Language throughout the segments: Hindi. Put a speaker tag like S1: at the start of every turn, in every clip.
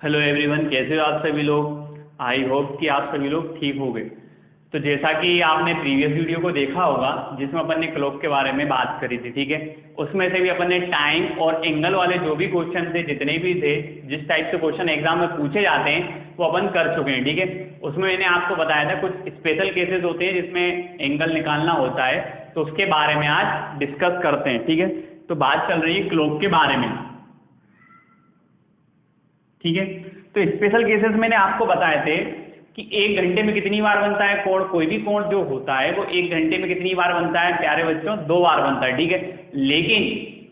S1: हेलो एवरीवन, कैसे हो आप सभी लोग। आई होप कि आप सभी लोग ठीक हो गए। तो जैसा कि आपने प्रीवियस वीडियो को देखा होगा जिसमें अपन ने क्लॉक के बारे में बात करी थी, ठीक है। उसमें से भी अपन ने टाइम और एंगल वाले जो भी क्वेश्चन थे, जितने भी थे, जिस टाइप से क्वेश्चन एग्जाम में पूछे जाते हैं वो अपन कर चुके हैं, ठीक है। उसमें मैंने आपको बताया था कुछ स्पेशल केसेस होते हैं जिसमें एंगल निकालना होता है, तो उसके बारे में आज डिस्कस करते हैं, ठीक है। तो बात चल रही है क्लॉक के बारे में, ठीक है। तो स्पेशल केसेस मैंने आपको बताए थे कि एक घंटे में कितनी बार बनता है कोण। कोई भी कोण जो होता है वो एक घंटे में कितनी बार बनता है प्यारे बच्चों, 2 बार बनता है, ठीक है। लेकिन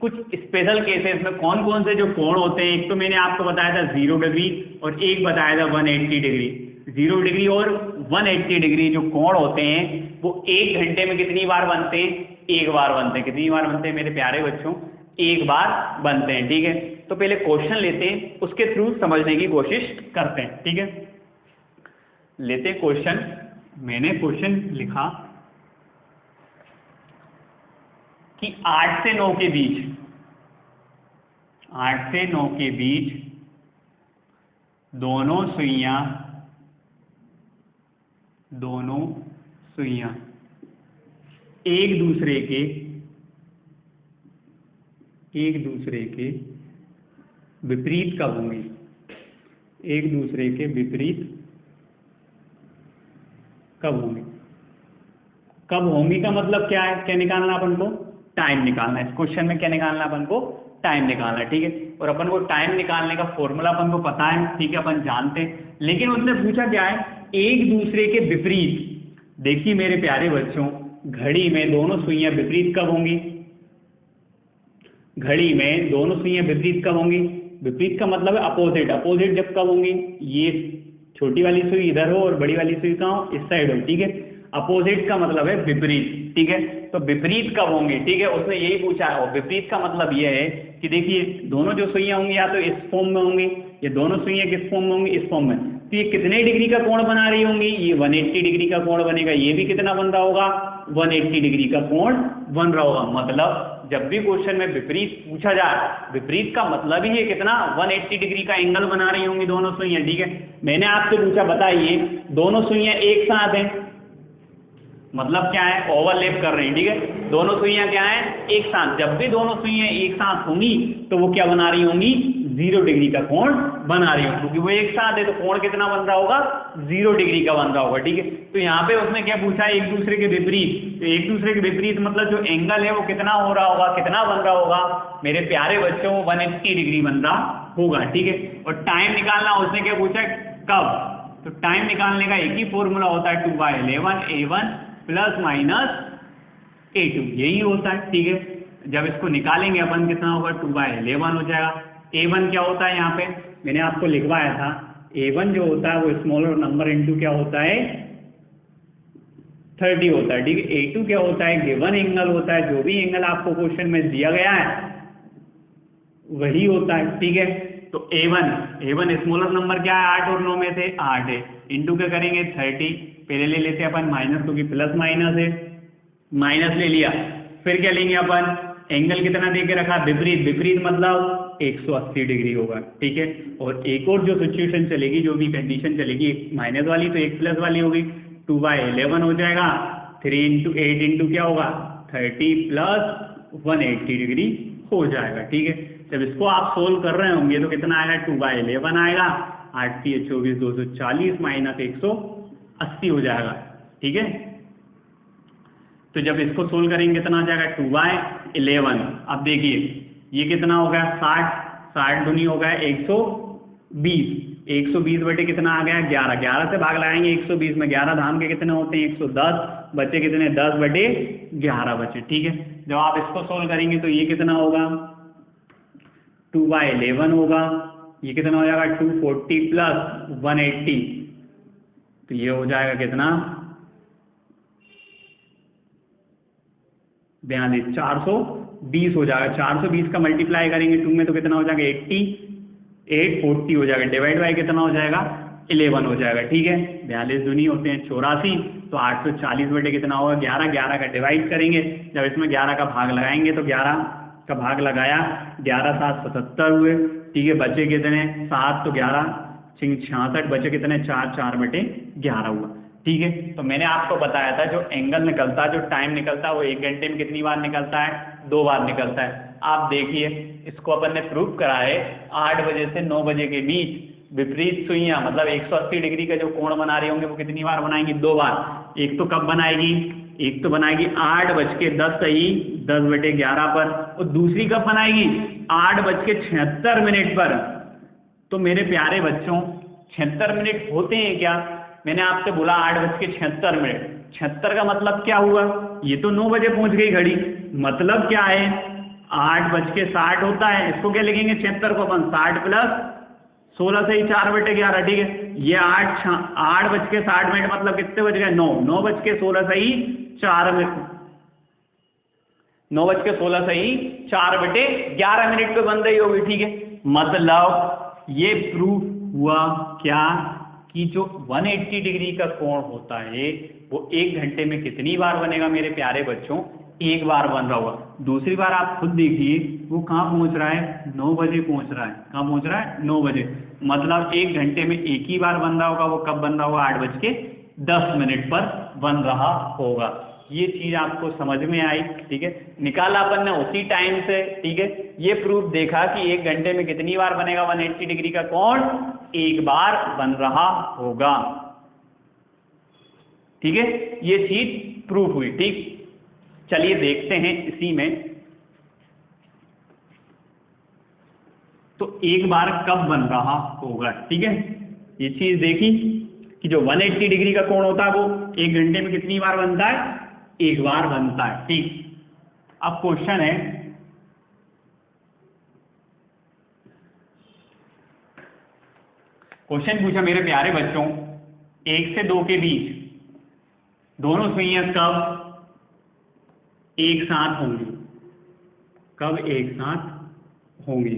S1: कुछ स्पेशल केसेस में कौन कौन से जो कोण होते हैं, एक तो मैंने आपको बताया था 0 डिग्री और एक बताया था 180 डिग्री। 0 डिग्री और 180 डिग्री जो कोण होते हैं वो एक घंटे में कितनी बार बनते हैं, एक बार बनते हैं। कितनी बार बनते हैं मेरे प्यारे बच्चों, एक बार बनते हैं, ठीक है। तो पहले क्वेश्चन लेते हैं, उसके थ्रू समझने की कोशिश करते हैं, ठीक है। लेते हैं क्वेश्चन। मैंने क्वेश्चन लिखा कि 8 से 9 के बीच, 8 से 9 के बीच दोनों सुइयां एक दूसरे के विपरीत कब होंगी, एक दूसरे के विपरीत कब होंगी। कब होंगी का मतलब क्या है, क्या निकालना अपन को, टाइम निकालना है। इस क्वेश्चन में क्या निकालना अपन को, टाइम निकालना है, ठीक है। और अपन को टाइम निकालने का फॉर्मूला अपन को पता है, ठीक है, अपन जानते हैं। लेकिन उसने पूछा क्या है, एक दूसरे के विपरीत। देखिए मेरे प्यारे बच्चों, घड़ी में दोनों सुइयां विपरीत कब होंगी, घड़ी में दोनों सुइयां विपरीत कब होंगी। विपरीत का मतलब है अपोजिट। अपोजिट जब कब होंगी, ये छोटी वाली सुई इधर हो और बड़ी वाली सुई कहाँ हो, इस साइड हो, ठीक है। अपोजिट का मतलब है विपरीत, ठीक है। तो विपरीत कब होंगे, ठीक है, उसने यही पूछा है। और विपरीत का मतलब यह है कि देखिए दोनों जो सुइयां होंगी या तो इस फॉर्म में होंगी, ये दोनों सुइयां किस फॉर्म में होंगी, इस फॉर्म में। तो ये कितने डिग्री का कोण बना रही होंगी, ये 180 डिग्री का कोण बनेगा। ये भी कितना बन रहा होगा, 180 डिग्री का कोण बन रहा होगा। मतलब जब भी क्वेश्चन में विपरीत पूछा जाए, विपरीत का मतलब ही है कितना, 180 डिग्री का एंगल बना रही होंगी दोनों सुइयां, ठीक है। मैंने आपसे पूछा बताइए दोनों सुइयां एक साथ हैं, मतलब क्या है, ओवरलैप कर रही हैं, ठीक है। दोनों सुइयां क्या है, एक साथ। जब भी दोनों सुइयां एक साथ होंगी तो वो क्या बना रही होंगी, 0 डिग्री का कोण बना रही होंगी, क्योंकि वो एक साथ है। तो कोण कितना बन रहा होगा, 0 डिग्री का बन रहा होगा, ठीक है। तो यहाँ पे उसने क्या पूछा, एक दूसरे के विपरीत। तो एक दूसरे के विपरीत मतलब जो एंगल है वो कितना हो रहा होगा, कितना बन रहा होगा मेरे प्यारे बच्चों, 180 डिग्री बन रहा होगा, ठीक है। और टाइम निकालना, उसने क्या पूछा, कब। तो टाइम निकालने का एक ही फॉर्मूला होता है, 2/11 A1 प्लस माइनस A2, यही होता है, ठीक है। जब इसको निकालेंगे अपन कितना होगा, 2/11 हो जाएगा। A1 क्या होता है, यहाँ पे मैंने आपको लिखवाया था, A1 जो होता है वो स्मॉलर नंबर इनटू क्या होता है, 30 होता है, ठीक है। A2 क्या होता है, गिवन एंगल होता है। जो भी एंगल आपको क्वेश्चन में दिया गया है वही होता है, ठीक है। तो A1 स्मॉलर नंबर क्या है, 8 और 9 में से 8 है, इंटू क्या करेंगे 30। पहले ले लेते हैं अपन माइनस, क्योंकि प्लस माइनस है, माइनस ले लिया। फिर क्या लेंगे अपन, एंगल कितना दे के रखा, विपरीत। विपरीत मतलब 180 डिग्री होगा, ठीक है। और एक और जो सिचुएशन चलेगी, जो भी कंडीशन चलेगी, एक माइनस वाली तो एक प्लस वाली होगी, 2/11 हो जाएगा। 3 × 8 इंटू क्या होगा, 30 प्लस 180 डिग्री हो जाएगा, ठीक है। जब इसको आप सोल्व कर रहे होंगे तो कितना आएगा, 2/11 आएगा, 8 × 3 = 24, 240 माइनस 180 हो जाएगा, ठीक है। तो जब इसको सोल्व करेंगे कितना आ जाएगा, 2/11। अब देखिए ये कितना हो गया, 60 दूनी हो गया 120। 120 बटे कितना आ गया, 11। 11 से भाग लगाएंगे 120 में, 11 धाम के कितने होते हैं, 110। बचे कितने, 10/11 बचे, ठीक है। जब आप इसको सोल्व करेंगे तो ये कितना होगा, 2/11 होगा। ये कितना हो जाएगा, 240 प्लस 180, तो ये हो जाएगा कितना, 42, 420 हो जाएगा। 420 का मल्टीप्लाई करेंगे 2 में तो कितना हो जाएगा, 80, 840 हो जाएगा। डिवाइड बाय कितना हो जाएगा, 11 हो जाएगा, ठीक है। 42 दूनी होते हैं 84, तो 840 बटे कितना होगा, 11। 11 का डिवाइड करेंगे, जब इसमें 11 का भाग लगाएंगे तो 11 का भाग लगाया, 11 7 77 हुए, ठीक है। बचे कितने 7 तो 11 66, बचे कितने 4 4 बटे 11 हुआ, ठीक है। तो मैंने आपको बताया था जो एंगल निकलता है, जो टाइम निकलता है वो 1 घंटे में कितनी बार निकलता है, 2 बार निकलता है। आप देखिए इसको अपन ने प्रूव करा है 8 बजे से 9 बजे के बीच विपरीत सुइयां मतलब 180 डिग्री का जो कोण बना रही होंगे वो कितनी बार बनाएंगी, 2 बार। एक तो कब बनाएगी, एक तो बनाएगी 8:10 सही 10 बटे 11 पर, और दूसरी कब बनाएगी 8:76 पर। तो मेरे प्यारे बच्चों 76 मिनट होते हैं क्या, मैंने आपसे बोला 8:76, 76 का मतलब क्या हुआ, ये तो 9 बजे पहुंच गई घड़ी, मतलब क्या है 8:60 होता है, इसको क्या लिखेंगे 76 को अपन 60 प्लस 16 से ही 4 बटे 11, ठीक है। ये 8:60 मतलब कितने बज गए 9, 9:16 से ही 4 मिनट, 9:16 से ही 4 बटे 11 मिनट पे बन रही होगी, ठीक है। मतलब ये प्रूफ हुआ क्या कि जो 180 डिग्री का कोण होता है वो 1 घंटे में कितनी बार बनेगा मेरे प्यारे बच्चों, 1 बार बन रहा होगा। दूसरी बार आप खुद देखिए वो कहाँ पहुंच रहा है, 9 बजे पहुंच रहा है, कहाँ पहुंच रहा है 9 बजे, मतलब 1 घंटे में एक ही बार बन रहा होगा, वो कब बन रहा होगा 8:10 पर बन रहा होगा। ये चीज आपको समझ में आई, ठीक है। निकाला अपन ने उसी टाइम से, ठीक है। ये प्रूफ देखा कि 1 घंटे में कितनी बार बनेगा 180 डिग्री का कोण, 1 बार बन रहा होगा, ठीक है। ये चीज प्रूफ हुई, ठीक। चलिए देखते हैं इसी में, तो 1 बार कब बन रहा होगा, ठीक है। ये चीज देखी कि जो 180 डिग्री का कोण होता है वो 1 घंटे में कितनी बार बनता है, 1 बार बनता है, ठीक। अब क्वेश्चन है, क्वेश्चन पूछा मेरे प्यारे बच्चों 1 से 2 के बीच दोनों सुइयां कब एक साथ होंगी, कब एक साथ होंगी,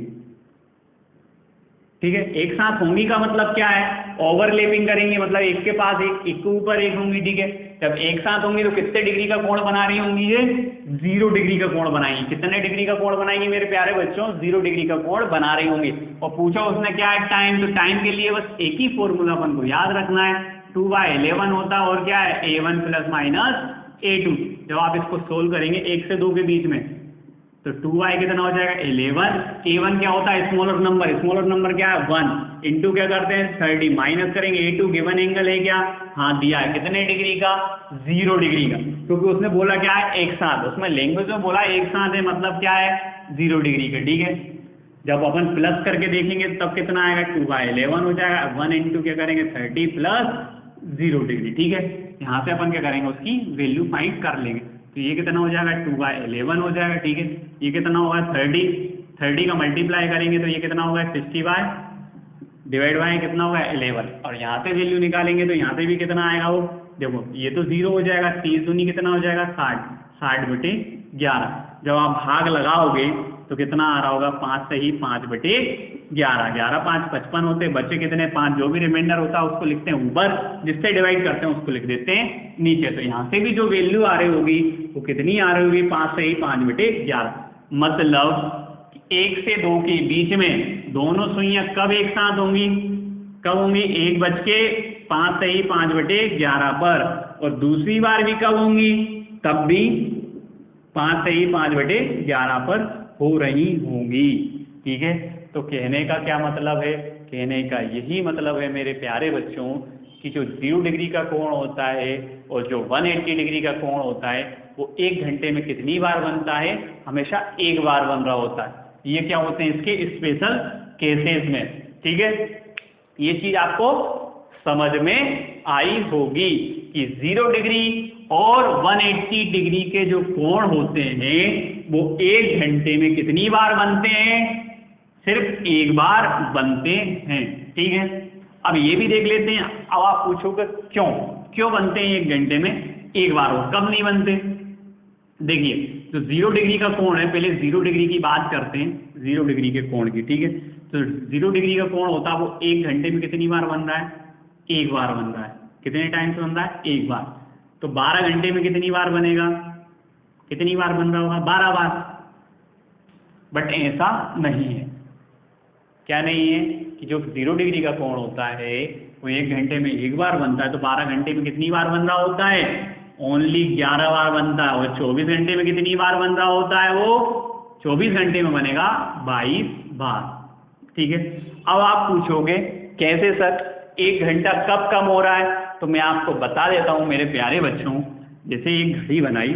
S1: ठीक है। एक साथ होंगी का मतलब क्या है, ओवरलैपिंग करेंगे, मतलब एक के पास एक के ऊपर एक होंगी, ठीक है। जब एक साथ होंगी तो कितने डिग्री का कोण बना रही होंगी, ये 0 डिग्री का कोण बनाएंगी। कितने डिग्री का कोण बनाएंगी मेरे प्यारे बच्चों, 0 डिग्री का कोण बना रही होंगी। और पूछा उसने क्या है टाइम, तो टाइम के लिए बस एक ही फॉर्मूला अपन को याद रखना है, 2/11 होता है, और क्या है a1 + -a2। जब आप इसको सोल्व करेंगे 1 से 2 के बीच में तो 2y कितना हो जाएगा 11, a1 क्या होता है स्मॉलर नंबर क्या है 1, इंटू क्या करते हैं 30, माइनस करेंगे a2, गिवन एंगल है क्या, हाँ दिया है, कितने डिग्री का 0 डिग्री का, क्योंकि उसने बोला क्या है एक साथ, उसमें लैंग्वेज में बोला एक साथ है, मतलब क्या है 0 डिग्री का, ठीक है। जब अपन प्लस करके देखेंगे तब कितना आएगा 2/11 हो जाएगा, 1 इंटू क्या करेंगे 30 + 0 डिग्री, ठीक है। यहाँ से अपन क्या करेंगे उसकी वैल्यू फाइंड कर लेंगे, तो ये कितना हो जाएगा 2/11 हो जाएगा, ठीक है। ये कितना होगा 30 का मल्टीप्लाई करेंगे तो ये कितना होगा 60 डिवाइड बाय कितना होगा 11, और यहाँ से वैल्यू निकालेंगे तो यहाँ से भी कितना आएगा वो, देखो ये तो 0 हो जाएगा, 30 दूनी कितना हो जाएगा 60 बटे 11। जब आप भाग लगाओगे तो कितना आ रहा होगा 5 से ही 5 बटे 11, 11 5 55 होते, बच्चे कितने 5, जो भी रिमाइंडर होता है उसको लिखते हैं ऊपर, जिससे डिवाइड करते हैं उसको लिख देते हैं नीचे। तो यहाँ से भी जो वैल्यू आ रही होगी वो कितनी आ रही होगी 5 से ही 5 बटे 11, मतलब 1 से 2 के बीच में दोनों सुइयां कब एक साथ होंगी, कब होंगी 1:05 से ही 5 बटे 11 पर, और दूसरी बार भी कब होंगी, तब भी 5 से ही 5 बटे 11 पर हो रही होंगी, ठीक है। तो कहने का क्या मतलब है, कहने का यही मतलब है मेरे प्यारे बच्चों कि जो 0 डिग्री का कोण होता है और जो 180 डिग्री का कोण होता है वो 1 घंटे में कितनी बार बनता है, हमेशा 1 बार बन रहा होता है। ये क्या होते हैं इसके स्पेशल केसेस में, ठीक है। ये चीज आपको समझ में आई होगी कि 0 डिग्री और 180 डिग्री के जो कोण होते हैं वो 1 घंटे में कितनी बार बनते हैं, सिर्फ 1 बार बनते हैं, ठीक है। अब ये भी देख लेते हैं, अब आप पूछोगे क्यों बनते हैं 1 घंटे में 1 बार, और कब नहीं बनते। देखिए तो 0 डिग्री का कोण है, पहले 0 डिग्री की बात करते हैं, 0 डिग्री के कोण की, ठीक है। तो 0 डिग्री का कोण होता है वो 1 घंटे में कितनी बार बन रहा है, 1 बार बन रहा है। कितने टाइम से बन रहा है, 1 बार। तो 12 घंटे में कितनी बार बनेगा, कितनी बार बन रहा होगा 12 बार, बट ऐसा नहीं है। क्या नहीं है कि जो 0 डिग्री का कोण होता है वो 1 घंटे में एक बार बनता है, तो 12 घंटे में कितनी बार बन रहा होता है? ओनली 11 बार बनता है। और 24 घंटे में कितनी बार बन रहा होता है? वो 24 घंटे में बनेगा 22 बार। ठीक है। अब आप पूछोगे कैसे सर 1 घंटा कब कम हो रहा है? तो मैं आपको बता देता हूं मेरे प्यारे बच्चों। जैसे एक घड़ी बनाई,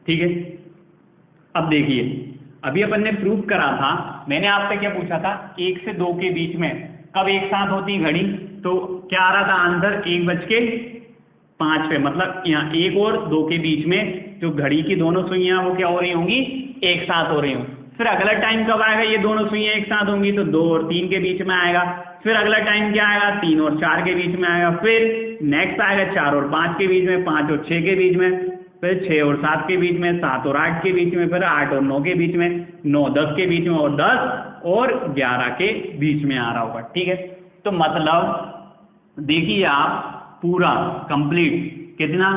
S1: ठीक है। अब देखिए, अभी अपन ने प्रूव करा था, मैंने आपसे क्या पूछा था? 1 से 2 के बीच में कब एक साथ होती घड़ी? तो क्या आ रहा था आंसर? 1:05 मतलब यहाँ 1 और 2 के बीच में जो घड़ी की दोनों सुइयां वो क्या हो रही होंगी? एक साथ हो रही होंगी। फिर अगला टाइम कब आएगा? ये दोनों सुइयां एक साथ होंगी तो 2 और 3 के बीच में आएगा। फिर अगला टाइम क्या आएगा? 3 और 4 के बीच में आएगा। फिर नेक्स्ट आएगा 4 और 5 के बीच में, 5 और 6 के बीच में, फिर 6 और 7 के बीच में, 7 और 8 के बीच में, फिर 8 और 9 के बीच में, 9 10 के बीच में, और 10 और 11 के बीच में आ रहा होगा। ठीक है। तो मतलब देखिए आप पूरा कंप्लीट कितना?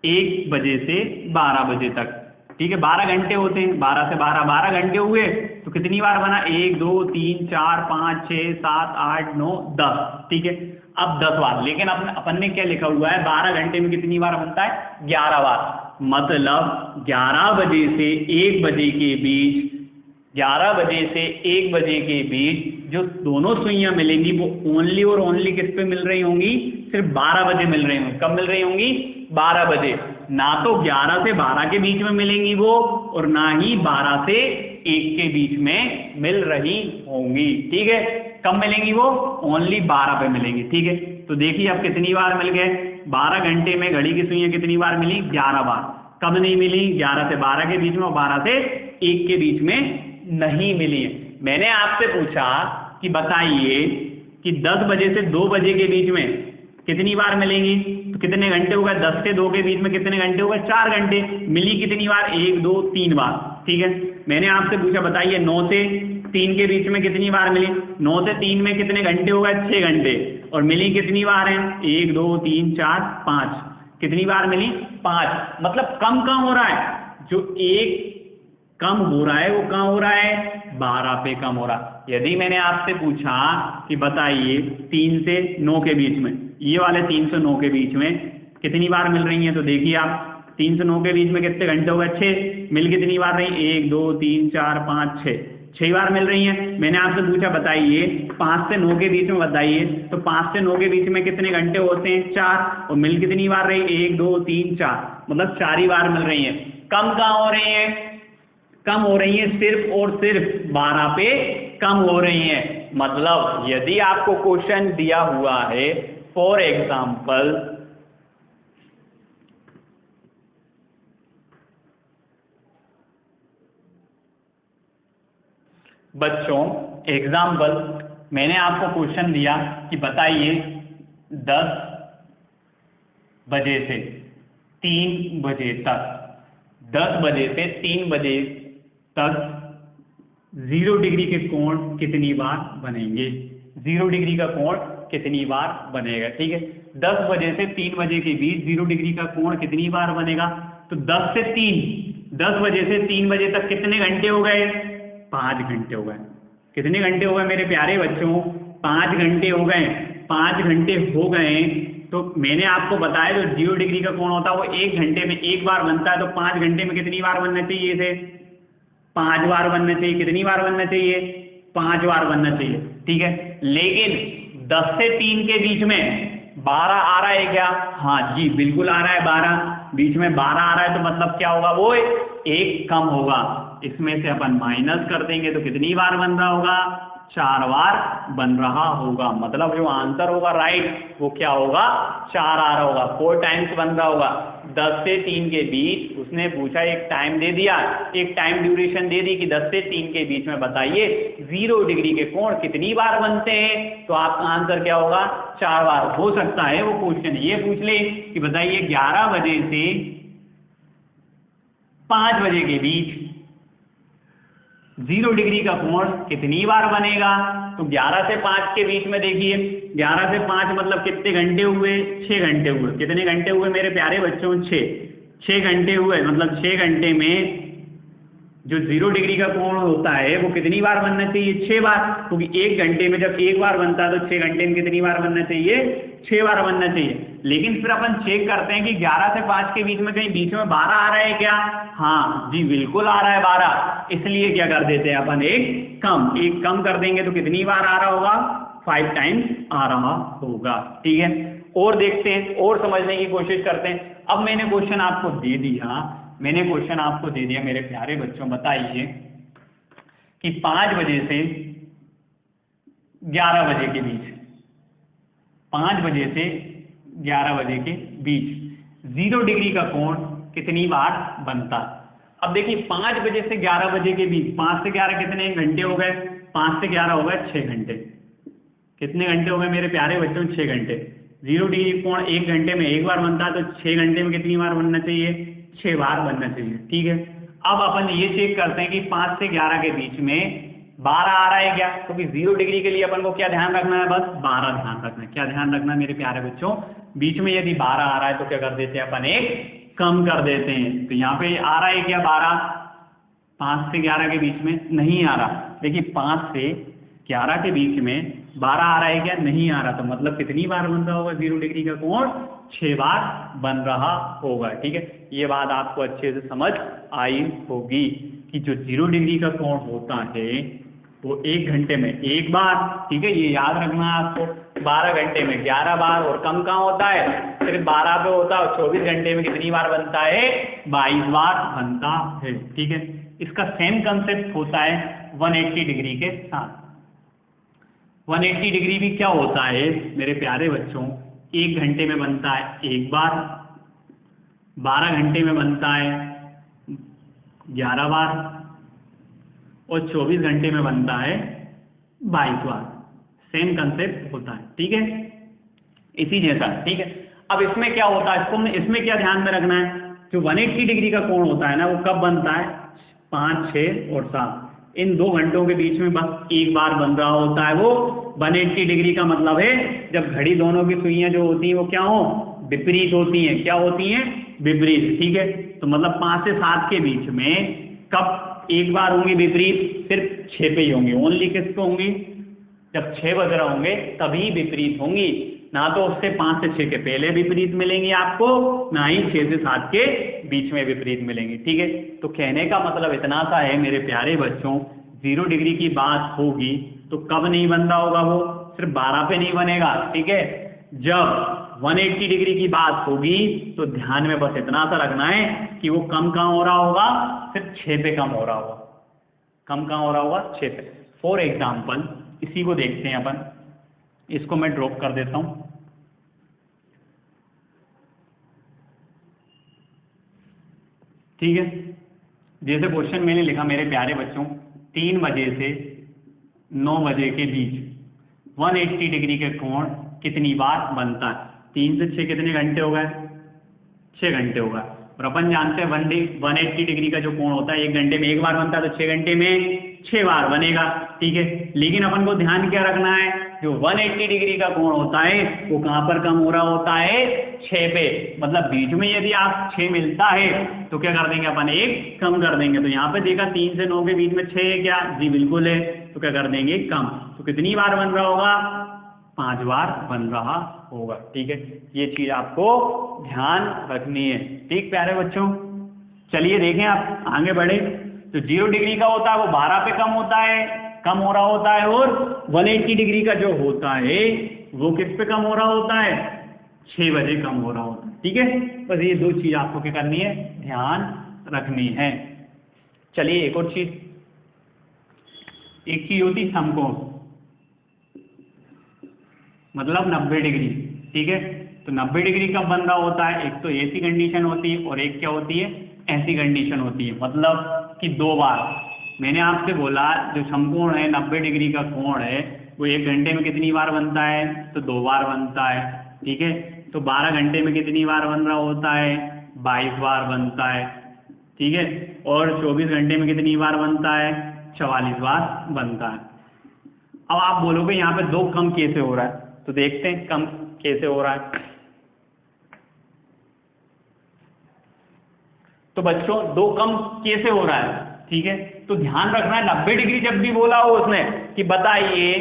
S1: 1 बजे से 12 बजे तक। ठीक है। 12 घंटे होते हैं, 12 से 12, 12 घंटे हुए तो कितनी बार बना? 1 2 3 4 5 6 7 8 9 10। ठीक है। अब 10 बार, लेकिन अपन ने क्या लिखा हुआ है? 12 घंटे में कितनी बार बनता है? 11 बार। मतलब 11 बजे से 1 बजे के बीच, 11 बजे से 1 बजे के बीच जो दोनों सुइयां मिलेंगी वो ओनली और ओनली किस पे मिल रही होंगी? सिर्फ 12 बजे मिल रही होंगी। कब मिल रही होंगी? 12 बजे। ना तो 11 से 12 के बीच में मिलेंगी वो, और ना ही 12 से 1 के बीच में मिल रही होंगी। ठीक है। कब मिलेंगी वो? ओनली 12 पे मिलेंगी। ठीक है। तो देखिए अब कितनी बार मिल गए? 12 घंटे में घड़ी की सुइयां कितनी बार मिली? 11 बार। कब नहीं मिली? 11 से 12 के बीच में और 12 से 1 के बीच में नहीं मिली है। मैंने आपसे पूछा कि बताइए कि 10 बजे से 2 बजे के बीच में कितनी बार मिलेंगी? तो कितने घंटे होगा? 10 से 2 के बीच में कितने घंटे होगा? 4 घंटे। मिली कितनी बार? 1 2 3 बार। ठीक है। मैंने आपसे पूछा बताइए 9 से 3 के बीच में कितनी बार मिली? 9 से 3 में कितने घंटे होगा? 6 घंटे। और मिली कितनी बार है? 1 2 3 4 5। कितनी बार मिली? 5। मतलब कम हो रहा है। जो एक कम हो रहा है वो कहाँ हो रहा है? 12 पे कम हो रहा। यदि मैंने आपसे पूछा कि बताइए 3 से 9 के बीच में, ये वाले 3 से 9 के बीच में कितनी बार मिल रही है? तो देखिए आप 3 से 9 के बीच में कितने घंटे हो गए? 6। मिल कितनी बार रही? 1 2 3 4 5 6। 6 बार मिल रही है। मैंने आपसे पूछा बताइए 5 से 9 के बीच में बताइए, तो 5 से 9 के बीच में कितने घंटे होते हैं? 4। और मिल कितनी बार रही? 1 2 3 4। मतलब 4 ही बार मिल रही है। कम कहाँ हो रही है? कम हो रही है सिर्फ और सिर्फ 12 पे कम हो रही है। मतलब यदि आपको क्वेश्चन दिया हुआ है फॉर एग्जाम्पल बच्चों, एग्जाम्पल मैंने आपको क्वेश्चन दिया कि बताइए 10 बजे से 3 बजे तक, 10 बजे से 3 बजे तक 0 डिग्री के कोण कितनी बार बनेंगे? 0 डिग्री का कोण कितनी बार बनेगा? ठीक है। 10 बजे से 3 बजे के बीच 0 डिग्री का कोण कितनी बार बनेगा? तो 10 से 3, 10 बजे से 3 बजे तक कितने घंटे हो गए? 5 घंटे हो गए। कितने घंटे हो गए मेरे प्यारे बच्चों? 5 घंटे हो गए। 5 घंटे हो गए तो मैंने आपको बताया जो 0 डिग्री का कोण होता है वो 1 घंटे में एक बार बनता है। तो 5 घंटे में कितनी बार बनना चाहिए? इसे 5 बार बनना चाहिए। कितनी बार बनना चाहिए? 5 बार बनना चाहिए। ठीक है। लेकिन 10 से 3 के बीच में 12 आ रहा है क्या? हाँ जी बिल्कुल आ रहा है 12। बीच में 12 आ रहा है तो मतलब क्या होगा? वो एक कम होगा। इसमें से अपन माइनस कर देंगे तो कितनी बार बन रहा होगा? 4 बार बन रहा होगा। मतलब जो आंसर होगा राइट वो क्या होगा? 4 आ रहा होगा। 4 टाइम्स बन रहा होगा। 10 से 3 के बीच उसने पूछा, एक टाइम दे दिया, एक टाइम ड्यूरेशन दे दी कि 10 से 3 के बीच में बताइए 0 डिग्री के कोण कितनी बार बनते हैं? तो आपका आंसर क्या होगा? 4 बार। हो सकता है वो क्वेश्चन ये पूछ ले कि बताइए 11 बजे से 5 बजे के बीच 0 डिग्री का कोण कितनी बार बनेगा? तो 11 से 5 के बीच में देखिए, 11 से 5 मतलब कितने घंटे हुए, 6 घंटे हुए। कितने घंटे हुए मेरे प्यारे बच्चों, 6 घंटे हुए। मतलब 6 घंटे में जो 0 डिग्री का कोण होता है वो कितनी बार बनना चाहिए, 6 बार। क्योंकि 1 घंटे में जब 1 बार बनता है तो 6 घंटे में कितनी बार बनना चाहिए, 6 बार बनना चाहिए। लेकिन फिर अपन चेक करते हैं कि 11 से 5 के बीच में कहीं बीच में 12 आ रहा है क्या? हाँ जी बिल्कुल आ रहा है 12। इसलिए क्या कर देते हैं अपन, एक कम कर देंगे तो कितनी बार आ रहा होगा, 5 टाइम्स आ रहा होगा। ठीक है, और देखते हैं और समझने की कोशिश करते हैं। अब मैंने क्वेश्चन आपको दे दिया मेरे प्यारे बच्चों, बताइए कि 5 बजे से 11 बजे के बीच, 5 बजे से 11 बजे के बीच 0 डिग्री का कोण कितनी बार बनता? अब देखिए 5 बजे से 11 बजे के बीच, 5 से 11 कितने घंटे हो गए, 5 से 11 हो गए 6 घंटे। कितने घंटे हो गए मेरे प्यारे बच्चों, 6 घंटे। 0 डिग्री कोण 1 घंटे में 1 बार बनता है, तो 6 घंटे में कितनी बार बनना चाहिए, 6 बार बनना चाहिए। ठीक है, अब अपन ये चेक करते हैं कि 5 से 11 के बीच में 12 आ रहा है क्या? क्योंकि 0 डिग्री के लिए अपन को क्या ध्यान रखना है, बस 12 ध्यान रखना है। क्या ध्यान रखना है मेरे प्यारे बच्चों, बीच में यदि 12 आ रहा है तो क्या कर देते हैं अपन, एक कम कर देते हैं। तो यहाँ पे आ रहा है क्या 12, 5 से 11 के बीच में नहीं आ रहा। देखिए 5 से 11 के बीच में 12 आ रहा है क्या, नहीं आ रहा। तो मतलब कितनी बार बन रहा होगा 0 डिग्री का कोण, 6 बार बन रहा होगा। ठीक है, ये बात आपको अच्छे से समझ आई होगी कि जो 0 डिग्री का कोण होता है वो 1 घंटे में 1 बार, ठीक है ये याद रखना है आपको। 12 घंटे में 11 बार, और कम कहाँ होता है, सिर्फ 12 पे होता है। 24 घंटे में कितनी बार बनता है, 22 बार बनता है। ठीक है, इसका सेम कंसेप्ट होता है 180 डिग्री के साथ। 180 डिग्री भी क्या होता है मेरे प्यारे बच्चों, 1 घंटे में बनता है 1 बार, 12 घंटे में बनता है 11 बार, और 24 घंटे में बनता है 22 बार। सेम कंसेप्ट होता है। ठीक है, इसी जैसा। ठीक है, अब इसमें क्या होता है, इसमें क्या ध्यान में रखना है, जो 180 डिग्री का कोण होता है ना वो कब बनता है, 5, 6 और 7 इन 2 घंटों के बीच में बस 1 बार बन रहा होता है। वो 180 डिग्री का मतलब है जब घड़ी दोनों की सुइयां जो होती हैं वो क्या हो, विपरीत होती हैं। क्या होती हैं, विपरीत। ठीक है, तो मतलब 5 से 7 के बीच में कब 1 बार होंगी विपरीत, सिर्फ 6 पे ही होंगी। ओनली किस पे होंगी, जब 6 बज रहे होंगे तभी विपरीत होंगी। ना तो उससे 5 से 6 के पहले विपरीत मिलेंगी आपको, ना ही 6 से 7 के बीच में विपरीत मिलेंगी। ठीक है, तो कहने का मतलब इतना सा है मेरे प्यारे बच्चों, 0 डिग्री की बात होगी तो कब नहीं बन रहा होगा, वो सिर्फ 12 पे नहीं बनेगा। ठीक है, जब 180 डिग्री की बात होगी तो ध्यान में बस इतना सा रखना है कि वो कम कहाँ हो रहा होगा, सिर्फ 6 पे कम हो रहा होगा। कम कहाँ हो रहा होगा, 6 पे। फॉर एग्जाम्पल इसी को देखते हैं अपन, इसको मैं ड्रॉप कर देता हूं। ठीक है, जैसे क्वेश्चन मैंने लिखा मेरे प्यारे बच्चों, 3 बजे से 9 बजे के बीच 180 डिग्री के कोण कितनी बार बनता है। 3 से 6 कितने घंटे हो गए, 6 घंटे हो गए। और अपन जानते हैं 180 डिग्री का जो कोण होता है 1 घंटे में 1 बार बनता है, तो 6 घंटे में 6 बार बनेगा। ठीक है, लेकिन अपन को ध्यान क्या रखना है, जो 180 डिग्री का कोण होता है वो कहाँ पर कम हो रहा होता है, 6 पे। मतलब बीच में यदि आप 6 मिलता है तो क्या कर देंगे अपन, 1 कम कर देंगे। तो यहाँ पे देखा 3 से 9 के बीच में 6 है क्या, जी बिल्कुल है। तो क्या कर देंगे, कम। तो कितनी बार बन रहा होगा, 5 बार बन रहा होगा। ठीक है, ये चीज आपको ध्यान रखनी है। ठीक प्यारे बच्चों, चलिए देखें आप आगे बढ़े। तो 0 डिग्री का होता है वो 12 पे कम होता है, कम हो रहा होता है, और 180 डिग्री का जो होता है वो किस पे कम हो रहा होता है, 6 बजे कम हो रहा होता है। ठीक है, बस ये 2 चीज आपको क्या करनी है, ध्यान रखनी है। चलिए एक और चीज, एक चीज होती समकोण, मतलब 90 डिग्री। ठीक है, तो 90 डिग्री कब बन रहा होता है, एक तो ऐसी कंडीशन होती है और एक क्या होती है, ऐसी कंडीशन होती है। मतलब कि 2 बार। मैंने आपसे बोला जो समकोण है 90 डिग्री का कोण है वो 1 घंटे में कितनी बार बनता है, तो 2 बार बनता है। ठीक है, तो 12 घंटे में कितनी बार बन रहा होता है, 22 बार बनता है। ठीक है, और 24 घंटे में कितनी बार बनता है, 44 बार बनता है। अब आप बोलोगे यहाँ पे 2 कम कैसे हो रहा है, तो देखते हैं कम कैसे हो रहा है। तो बच्चों 2 कम कैसे हो रहा है, ठीक है, तो ध्यान रखना है 90 डिग्री जब भी बोला हो उसने कि बताइए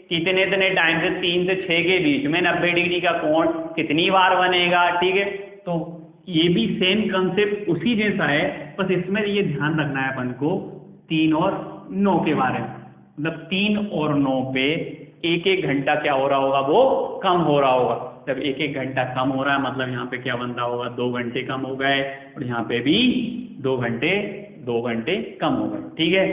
S1: कितने इतने टाइम से 3 से 6 के बीच में 90 डिग्री का कोण कितनी बार बनेगा, ठीक है। तो ये भी सेम कंसेप्ट उसी जैसा है, बस इसमें ये ध्यान रखना है अपन को 3 और 9 के बारे में, मतलब 3 और 9 पे 1-1 घंटा क्या हो रहा होगा, वो कम हो रहा होगा। जब 1-1 घंटा कम हो रहा है मतलब यहाँ पे क्या बन रहा होगा, 2 घंटे कम हो गए, और यहाँ पे भी 2 घंटे कम हो गए, ठीक है।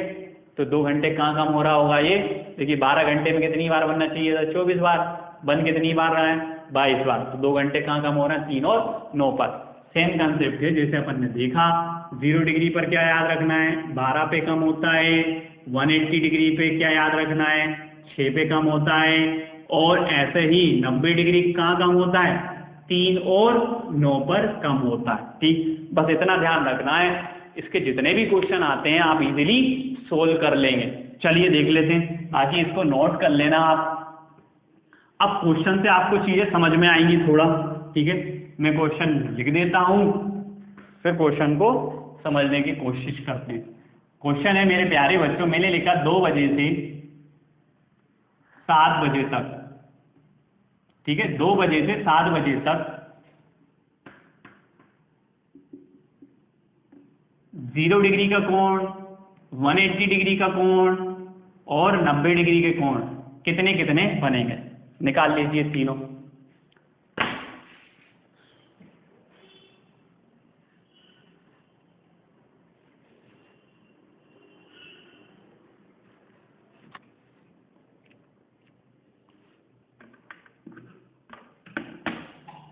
S1: तो 2 घंटे कहाँ कम हो रहा होगा, ये देखिए 12 घंटे में कितनी बार बनना चाहिए था, 24 बार, बन कितनी बार रहा है, 22 बार। तो 2 घंटे कहाँ कम हो रहा है, 3 और 9 पर। सेम कंसेप्ट है जैसे अपन ने देखा, 0 डिग्री पर क्या याद रखना है, 12 पे कम होता है, 180 डिग्री पे क्या याद रखना है, 6 पे कम होता है, और ऐसे ही 90 डिग्री कहाँ कम होता है, 3 और 9 पर कम होता है, ठीक। बस इतना ध्यान रखना है, इसके जितने भी क्वेश्चन आते हैं आप इजीली सोल्व कर लेंगे। चलिए देख लेते हैं, ताकि इसको नोट कर लेना आप। अब क्वेश्चन से आपको चीजें समझ में आएंगी थोड़ा, ठीक है। मैं क्वेश्चन लिख देता हूं, फिर क्वेश्चन को समझने की कोशिश करते हैं। क्वेश्चन है मेरे प्यारे बच्चों, मैंने लिखा 2 बजे से 7 बजे तक, ठीक है, 2 बजे से 7 बजे तक 0 डिग्री का कोण, 180 डिग्री का कोण और 90 डिग्री के कोण कितने कितने बनेंगे, निकाल लीजिए तीनों।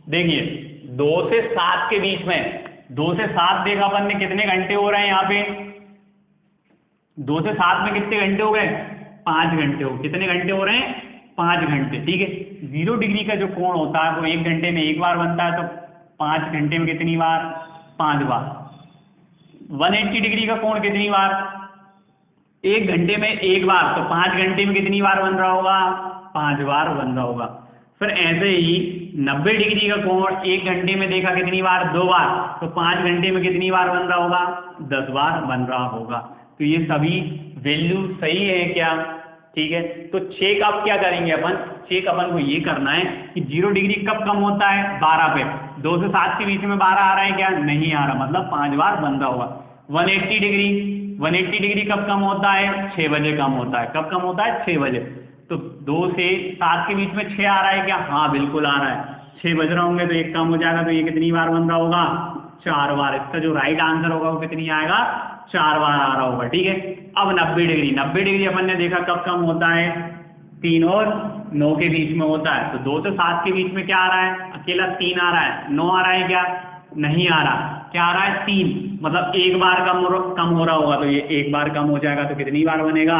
S1: देखिए 2 से 7 के बीच में, 2 से 7 देखा अपन ने कितने घंटे हो रहे हैं यहाँ पे, 2 से 7 में कितने घंटे हो गए, 5 घंटे हो, कितने घंटे हो रहे हैं, 5 घंटे, ठीक है। 0 डिग्री का जो कोण होता है वो 1 घंटे में 1 बार बनता है, तो 5 घंटे में कितनी बार, 5 बार। 180 डिग्री का कोण कितनी बार, 1 घंटे में 1 बार, तो 5 घंटे में कितनी बार बन रहा होगा, 5 बार बन रहा होगा। फिर ऐसे ही 90 डिग्री का कोण 1 घंटे में देखा कितनी बार, 2 बार, तो 5 घंटे में कितनी बार बन रहा होगा, 10 बार बन रहा होगा। तो ये सभी वैल्यू सही है क्या, ठीक है। तो चेक आप क्या करेंगे अपन, चेक अपन को ये करना है कि 0 डिग्री कब कम होता है, 12 पे, 2 से 7 के बीच में 12 आ रहा है क्या, नहीं आ रहा, मतलब 5 बार बन रहा होगा। 180 डिग्री कब कम होता है, 6 बजे कम होता है, कब कम होता है, 6 बजे। तो 2 से 7 के बीच में 6 आ रहा है क्या, हाँ बिल्कुल आ रहा है, 6 बज रहा होंगे तो 1 कम हो जाएगा, तो ये कितनी बार बन रहा होगा, 4 बार। इसका जो राइट आंसर होगा वो कितनी आएगा, 4 बार आ रहा होगा, ठीक है। अब 90 डिग्री अपन ने देखा कब कम होता है, 3 और 9 के बीच में होता है। तो 2 से 7 के बीच में क्या आ रहा है, अकेला 3 आ रहा है, 9 आ रहा है क्या, नहीं आ रहा, क्या आ रहा है, 3, मतलब 1 बार कम हो रहा होगा, तो ये 1 बार कम हो जाएगा, तो कितनी बार बनेगा,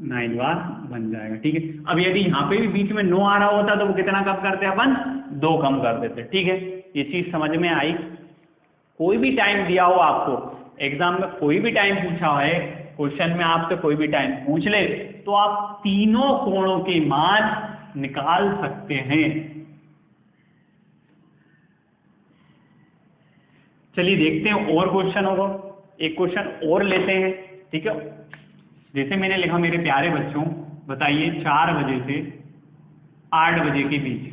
S1: 9 बार बन जाएगा, ठीक है। अब यदि यहाँ पे भी बीच में 9 आ रहा होता तो वो कितना कम करते अपन, 2 कम कर देते, ठीक है। ये चीज समझ में आई। कोई भी टाइम दिया हो आपको एग्जाम में, कोई भी टाइम पूछा है क्वेश्चन में, आपसे कोई भी टाइम पूछ ले तो आप तीनों कोणों के मान निकाल सकते हैं। चलिए देखते हैं और क्वेश्चन होगा, एक क्वेश्चन और लेते हैं, ठीक है। जैसे मैंने लिखा मेरे प्यारे बच्चों, बताइए 4 बजे से 8 बजे के बीच,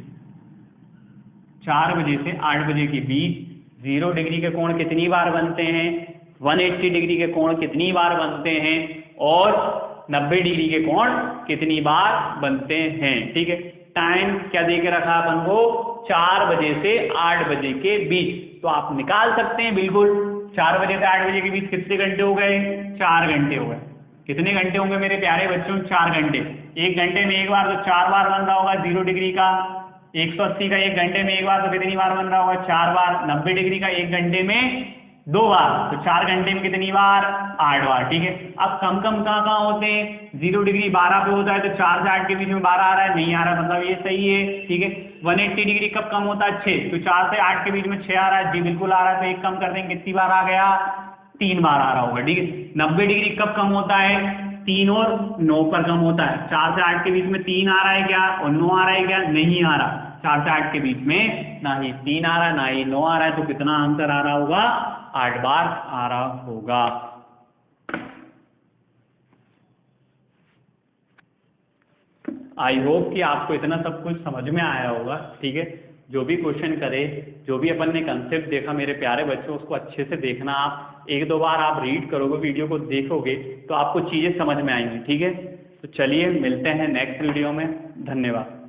S1: 4 बजे से 8 बजे के बीच 0 डिग्री के कोण कितनी बार बनते हैं, 180 डिग्री के कोण कितनी बार बनते हैं, और 90 डिग्री के कोण कितनी बार बनते हैं, ठीक है। टाइम क्या दे के रखा अपन को, 4 बजे से 8 बजे के बीच, तो आप निकाल सकते हैं बिल्कुल। 4 बजे से 8 बजे के बीच कितने घंटे हो गए, 4 घंटे हो गए। कितने घंटे होंगे मेरे प्यारे बच्चों, 4 घंटे। 1 घंटे में 1 बार, तो 4 बार बन रहा होगा 0 डिग्री का। 180 का 1 घंटे में 1 बार, तो कितनी बार बन रहा होगा, 4 बार। 90 डिग्री का 1 घंटे में 2 बार, तो 4 घंटे में कितनी बार, 8 बार, ठीक है। अब कम कहाँ होते हैं, 0 डिग्री 12 पे होता है, तो 4 से 8 के बीच में 12 आ रहा है, नहीं आ रहा, मतलब ये सही है, ठीक है। 180 डिग्री कब कम होता है, 6, तो 4 से 8 के बीच में 6 आ रहा है, जी बिल्कुल आ रहा है, तो 1 कम कर देंगे, कितनी बार आ गया, 3 बार आ रहा होगा, ठीक है। 90 डिग्री कब कम होता है, 3 और 9 पर कम होता है। 4 से 8 के बीच में 3 आ रहा है क्या और 9 आ रहा है क्या? नहीं आ रहा। 4 से 8 के बीच में ना ही 3 आ रहा है ना ही 9 आ रहा है, तो कितना आंसर आ रहा होगा? 8 बार आ रहा होगा। आई होप कि आपको इतना सब कुछ समझ में आया होगा, ठीक है। जो भी क्वेश्चन करे, जो भी अपन ने कंसेप्ट देखा मेरे प्यारे बच्चों, उसको अच्छे से देखना। आप 1-2 बार आप रीड करोगे, वीडियो को देखोगे तो आपको चीज़ें समझ में आएंगी, ठीक है। तो चलिए मिलते हैं नेक्स्ट वीडियो में। धन्यवाद।